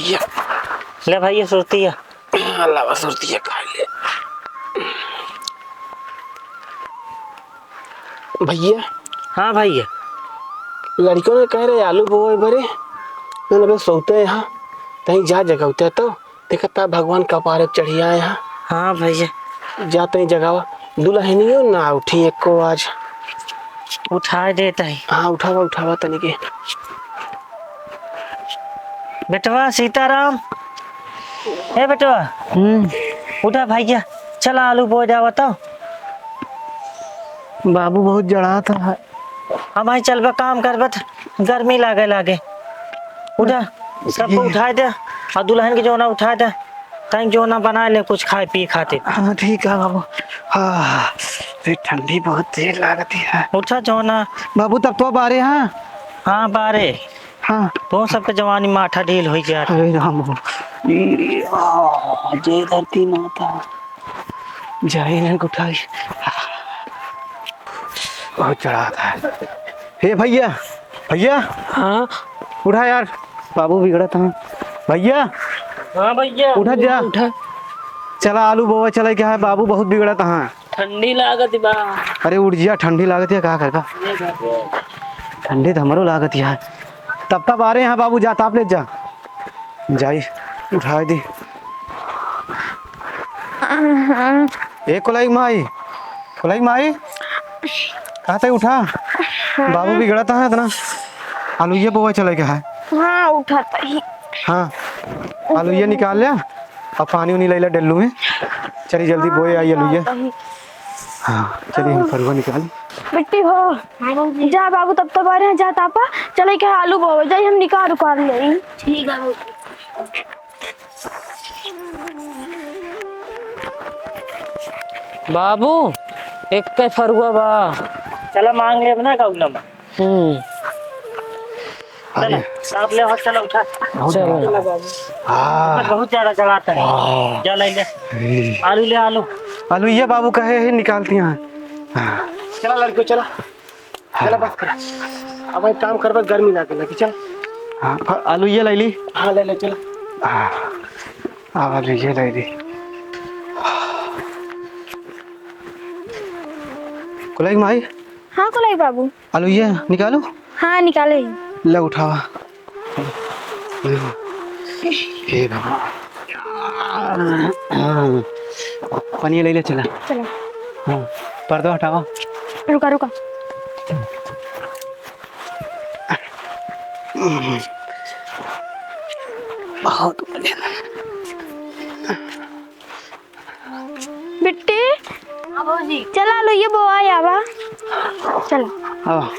भैया। ले भैया सुरती है। अल्लाह सुरती है खा ले भैया। हाँ भैया। लड़कों ने कह रहे आलू बोए बरे मैंने सोते यहाँ कहीं जा जगह होते तो देखता भगवान का पारे चढ़िया यहाँ। हाँ भैया जाते जगह दुल्हनियो ना उठी एक को आज उठा देता है। हाँ उठावा तनिके बेटवा सीताराम। हे बेटवा उठा भैया चला आलू बो जावा तो। बाबू बहुत जड़ा था। हम आई चल काम करबत गर्मी लागे उठा सबको उठा दे और दुल्हन के जो ना उठा दे कहीं जो ना बना ले कुछ खाए पी खाते। हाँ ठीक है बाबू। हाँ ठंडी बहुत तेज लगती है। उठा जो ना बाबू तब तो बारे। हाँ हाँ बारे। हाँ तो सबके जवानी माठा ढील हो जाए। अरे राम जय धरती माता जय उठाई बहुत चढ़ा था। हे भैया भैया। हाँ उठा यार बाबू बिगड़ा था भैया। हाँ भैया उठा जा उठा चला आलू बोवा चला क्या है बाबू बहुत बिगड़ा था। ठंडी लागत बा। अरे उठ जिया ठंडी लागत है कहा करका ठंडी तो हमारो लागत है। तब आ रहे हैं बाबू जा ताप ले जा जाई उठा दी। एक कोलाई माई कहा था उठा बाबू बिगड़ा था इतना आलू ये बोवा चला क्या है। हाँ उठाता ही। हाँ आलू ये निकाल लिया अब पानी उनी ले डल्लू में चलिए जल्दी बोए आई आलू ये। हाँ चलिए हम फरुआ निकाल मिट्टी हो जा बाबू तब तक आ रहे हैं जा तापा चले क्या आलू बोवे जाई हम निकाल उकार ले। ठीक है बाबू एक के फरुआ बा चला मांग ले अपना काउला में। चला साहब ले चला उठा चला बाबू। हाँ बहुत ज्यादा चढ़ाता है जा ले आलू ये बाबू कहे है निकालती हैं। चला लड़को चला चला बस कर अब एक काम कर बस गर्मी ना लगी चल। हाँ आलू ये ले ली। हाँ ले चला आलू ये ले ली। कुलाई माई। हाँ कुलाई बाबू आलू ये निकालो। हाँ निकाले ले उठावा हे बाबा पानी ले चला चलो। हाँ पर्दा हटावा रुका बहुत बिट्टी चला लो ये बोआ यावा चलो। हाँ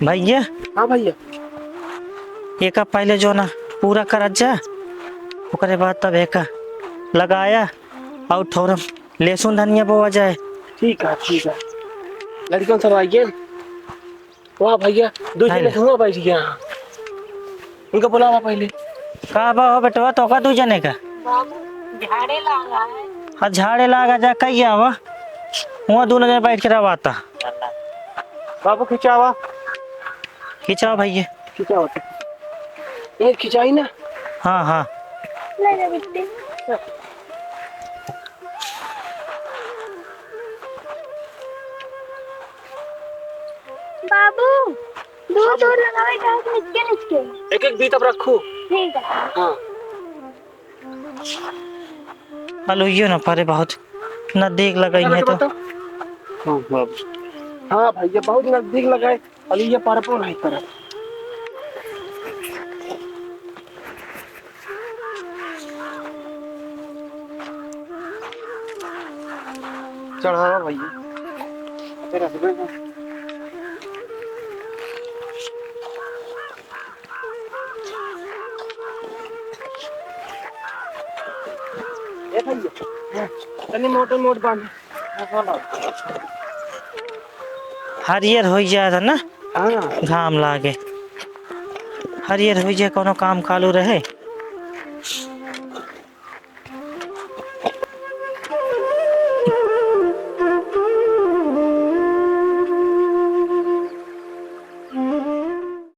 भैया। हाँ भैया एक पहले जो ना पूरा कर जा ओकरे बाद तब एक लगाया और थोड़ा लहसुन धनिया बोआ जाए। ठीक है लड़कियों सब आइए। वाह भैया दूसरे लहसुन बैठ गया उनका बुलावा पहले का बा हो बेटवा तो का दू जने का झाड़े लगा है। हाँ झाड़े लागा जा कही आवा वहाँ दोनों जने बैठ के रवाता। बाबू खिंचावा खिंचाओ भैया खिंचावा ये खिंचाई ना। हाँ ले बिट्टी बाबू दूर लगावे जाओ निचके एक भी तब रखो। ठीक है। हाँ आलू ये ना पारे बहुत नजदीक लगाई है तो। हाँ भैया बहुत नजदीक लगाए अली ये पर नहीं कर चढ़ावा भैया तेरा भैया तनी मोटे मोट बांध। हरियर हो जाए था ना हाँ घाम लागे हरियर हो जाए कोनो काम कालू रहे